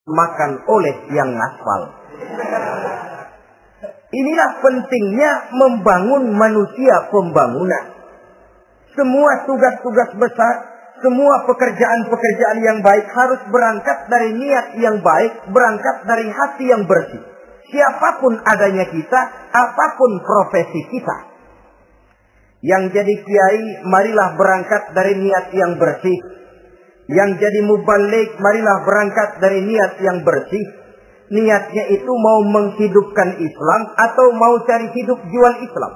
makan oleh yang ngaspal. Inilah pentingnya membangun manusia pembangunan. Semua tugas-tugas besar, semua pekerjaan-pekerjaan yang baik harus berangkat dari niat yang baik, berangkat dari hati yang bersih. Siapapun adanya kita, apapun profesi kita. Yang jadi kiai, marilah berangkat dari niat yang bersih. Yang jadi mubaligh, marilah berangkat dari niat yang bersih. Niatnya itu mau menghidupkan Islam atau mau cari hidup jual Islam.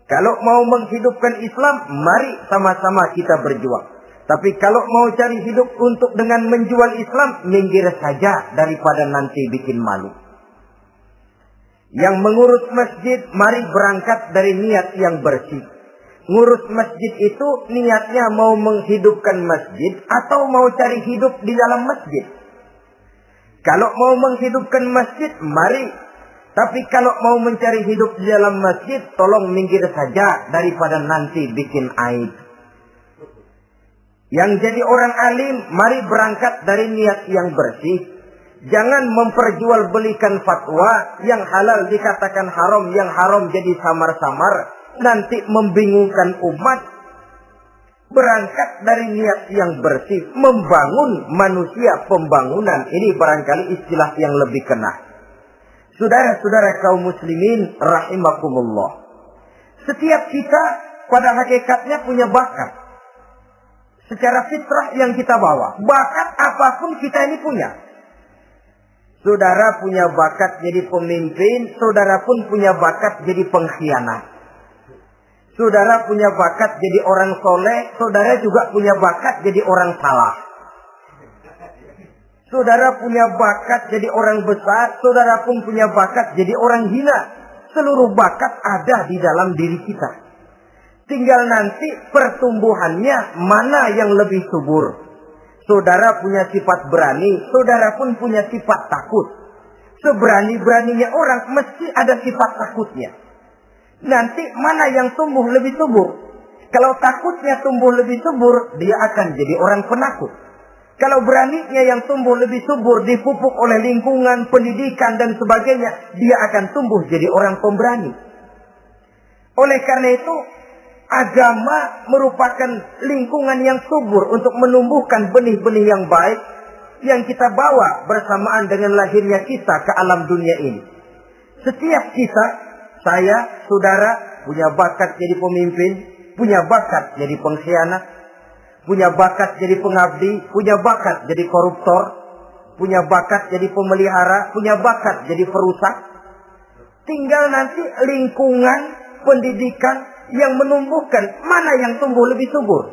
Kalau mau menghidupkan Islam, mari sama-sama kita berjuang. Tapi kalau mau cari hidup untuk dengan menjual Islam, minggir saja daripada nanti bikin malu. Yang mengurus masjid, mari berangkat dari niat yang bersih. Ngurus masjid itu niatnya mau menghidupkan masjid atau mau cari hidup di dalam masjid. Kalau mau menghidupkan masjid, mari. Tapi kalau mau mencari hidup di dalam masjid, tolong minggir saja daripada nanti bikin aib. Yang jadi orang alim, mari berangkat dari niat yang bersih. Jangan memperjualbelikan fatwa yang halal dikatakan haram, yang haram jadi samar-samar, nanti membingungkan umat. Berangkat dari niat yang bersih, membangun manusia pembangunan. Ini barangkali istilah yang lebih kena. Saudara-saudara kaum muslimin rahimakumullah. Setiap kita pada hakikatnya punya bakat. Secara fitrah yang kita bawa. Bakat apapun kita ini punya. Saudara punya bakat jadi pemimpin, saudara pun punya bakat jadi pengkhianat. Saudara punya bakat jadi orang soleh, saudara juga punya bakat jadi orang salah. Saudara punya bakat jadi orang besar, saudara pun punya bakat jadi orang hina. Seluruh bakat ada di dalam diri kita. Tinggal nanti pertumbuhannya mana yang lebih subur. Saudara punya sifat berani, saudara pun punya sifat takut. Seberani-beraninya orang mesti ada sifat takutnya. Nanti mana yang tumbuh lebih subur? Kalau takutnya tumbuh lebih subur, dia akan jadi orang penakut. Kalau beraninya yang tumbuh lebih subur, dipupuk oleh lingkungan, pendidikan dan sebagainya, dia akan tumbuh jadi orang pemberani. Oleh karena itu, agama merupakan lingkungan yang subur untuk menumbuhkan benih-benih yang baik yang kita bawa bersamaan dengan lahirnya kita ke alam dunia ini. Setiap kita, saya, saudara, punya bakat jadi pemimpin, punya bakat jadi pengkhianat, punya bakat jadi pengabdi, punya bakat jadi koruptor, punya bakat jadi pemelihara, punya bakat jadi perusak. Tinggal nanti lingkungan pendidikan yang menumbuhkan mana yang tumbuh lebih subur.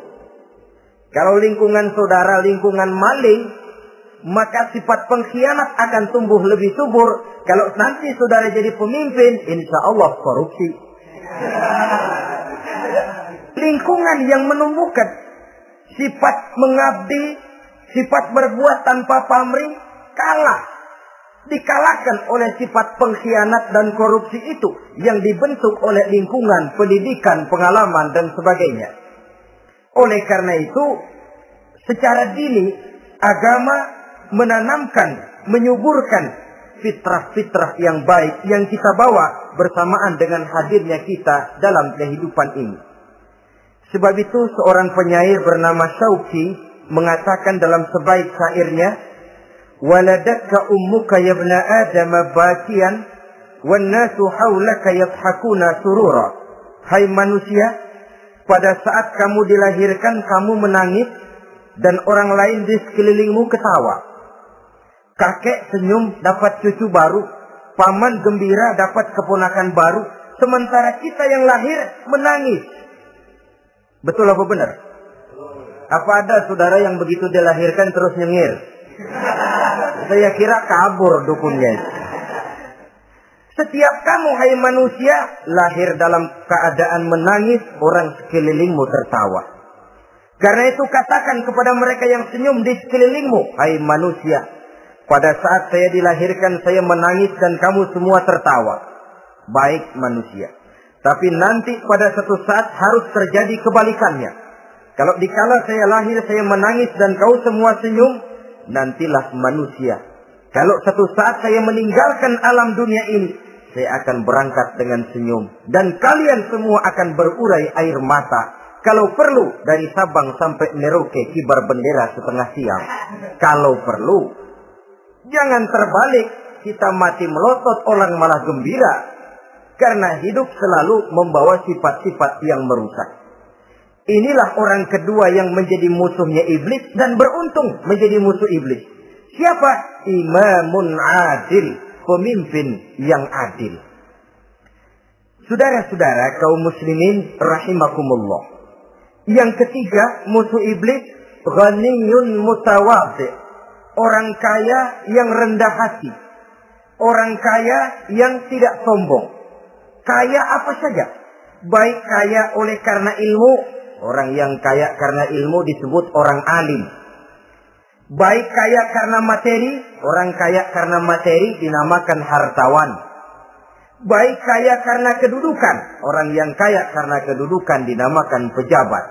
Kalau lingkungan saudara lingkungan maling, maka sifat pengkhianat akan tumbuh lebih subur. Kalau nanti saudara jadi pemimpin, insya Allah korupsi. Lingkungan yang menumbuhkan sifat mengabdi, sifat berbuat tanpa pamrih, kalah. Dikalahkan oleh sifat pengkhianat dan korupsi itu yang dibentuk oleh lingkungan, pendidikan, pengalaman dan sebagainya. Oleh karena itu, secara dini agama menanamkan, menyuburkan fitrah-fitrah yang baik yang kita bawa bersamaan dengan hadirnya kita dalam kehidupan ini. Sebab itu seorang penyair bernama Syauqi mengatakan dalam sebaik syairnya, waladatka ummuka ya ibna Adam bakian wan nasu haulaka yadhakuna surura. Hai manusia, pada saat kamu dilahirkan kamu menangis dan orang lain di sekelilingmu ketawa. Kakek senyum dapat cucu baru, paman gembira dapat keponakan baru, sementara kita yang lahir menangis. Betul apa benar? Apa ada saudara yang begitu dilahirkan terus nyengir? Saya kira kabur dukunnya. Setiap kamu hai manusia lahir dalam keadaan menangis, orang sekelilingmu tertawa. Karena itu katakan kepada mereka yang senyum di sekelilingmu, hai manusia, pada saat saya dilahirkan saya menangis dan kamu semua tertawa. Baik manusia. Tapi nanti pada satu saat harus terjadi kebalikannya. Kalau dikala saya lahir saya menangis dan kau semua senyum, nantilah manusia Kalau satu saat saya meninggalkan alam dunia ini, saya akan berangkat dengan senyum. Dan kalian semua akan berurai air mata. Kalau perlu, dari Sabang sampai Merauke kibar bendera setengah siang. Kalau perlu, jangan terbalik. Kita mati melotot, orang malah gembira. Karena hidup selalu membawa sifat-sifat yang merusak. Inilah orang kedua yang menjadi musuhnya iblis dan beruntung menjadi musuh iblis. Siapa? Imamun adil, pemimpin yang adil. Saudara-saudara kaum muslimin rahimakumullah. Yang ketiga, musuh iblis, ghaniyun mutawadhi. Orang kaya yang rendah hati. Orang kaya yang tidak sombong. Kaya apa saja. Baik kaya oleh karena ilmu. Orang yang kaya karena ilmu disebut orang alim. Baik kaya karena materi. Orang kaya karena materi dinamakan hartawan. Baik kaya karena kedudukan. Orang yang kaya karena kedudukan dinamakan pejabat.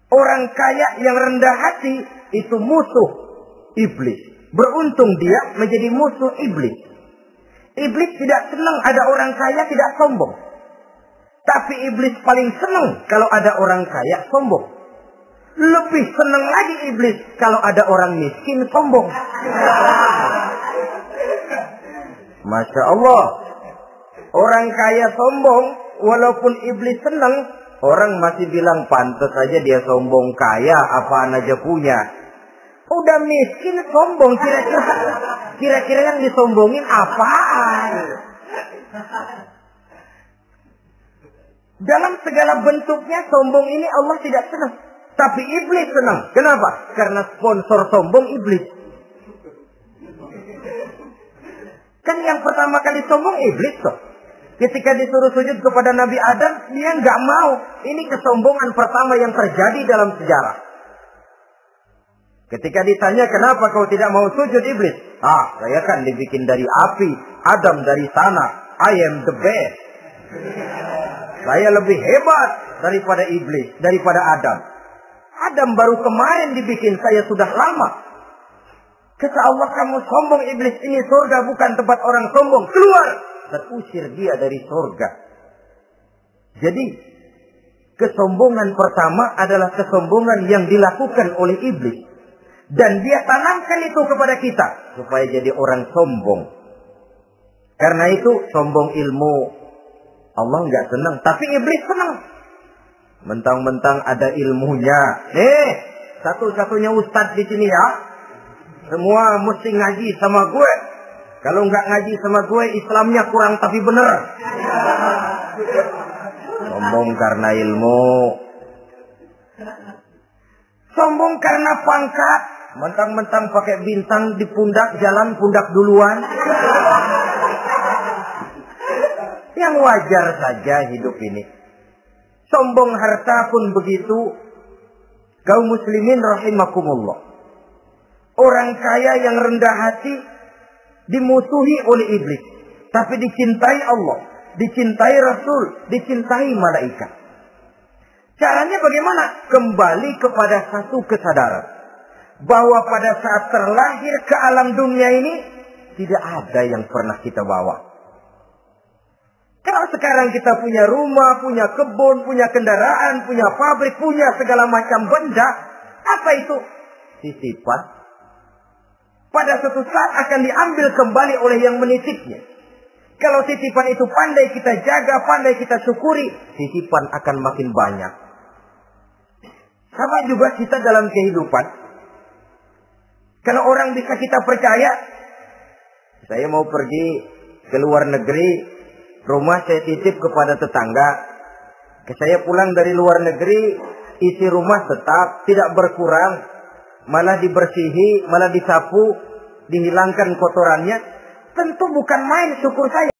Orang kaya yang rendah hati itu musuh iblis. Beruntung dia menjadi musuh iblis. Iblis tidak senang ada orang kaya tidak sombong. Tapi iblis paling senang kalau ada orang kaya sombong. Lebih senang lagi iblis kalau ada orang miskin sombong. Masya Allah. Orang kaya sombong, walaupun iblis senang, orang masih bilang pantas saja dia sombong, kaya apaan aja punya. Udah miskin sombong, kira-kira yang disombongin apaan? Dalam segala bentuknya sombong ini Allah tidak senang. Tapi iblis senang. Kenapa? Karena sponsor sombong iblis. Kan yang pertama kali sombong iblis toh. Ketika disuruh sujud kepada Nabi Adam, dia nggak mau. Ini kesombongan pertama yang terjadi dalam sejarah. Ketika ditanya kenapa kau tidak mau sujud iblis? Saya kan dibikin dari api. Adam dari sana. I am the best. Saya lebih hebat daripada iblis, daripada Adam. Adam baru kemarin dibikin, saya sudah lama. Kata Allah, kamu sombong iblis, ini surga bukan tempat orang sombong. Keluar! Terusir dia dari surga. Jadi, kesombongan pertama adalah kesombongan yang dilakukan oleh iblis. Dan dia tanamkan itu kepada kita, supaya jadi orang sombong. Karena itu, sombong ilmu Allah nggak senang, tapi iblis senang. Mentang-mentang ada ilmunya. Satu-satunya ustadz di sini ya. Semua mesti ngaji sama gue. Kalau nggak ngaji sama gue, Islamnya kurang tapi bener. Sombong karena ilmu. Sombong karena pangkat. Mentang-mentang pakai bintang di pundak, jalan pundak duluan. Yang wajar saja hidup ini. Sombong harta pun begitu. Kaum muslimin rahimakumullah. Orang kaya yang rendah hati dimusuhi oleh iblis. Tapi dicintai Allah. Dicintai Rasul. Dicintai malaikat. Caranya bagaimana? Kembali kepada satu kesadaran. Bahwa pada saat terlahir ke alam dunia ini. Tidak ada yang pernah kita bawa. Kalau sekarang kita punya rumah, punya kebun, punya kendaraan, punya pabrik, punya segala macam benda. Apa itu? Titipan. Pada suatu saat akan diambil kembali oleh yang menitipnya. Kalau titipan itu pandai kita jaga, pandai kita syukuri, titipan akan makin banyak. Sama juga kita dalam kehidupan. Kalau orang bisa kita percaya, saya mau pergi ke luar negeri, rumah saya titip kepada tetangga. Saya pulang dari luar negeri, isi rumah tetap tidak berkurang, malah dibersihi, malah disapu, dihilangkan kotorannya. Tentu bukan main syukur saya.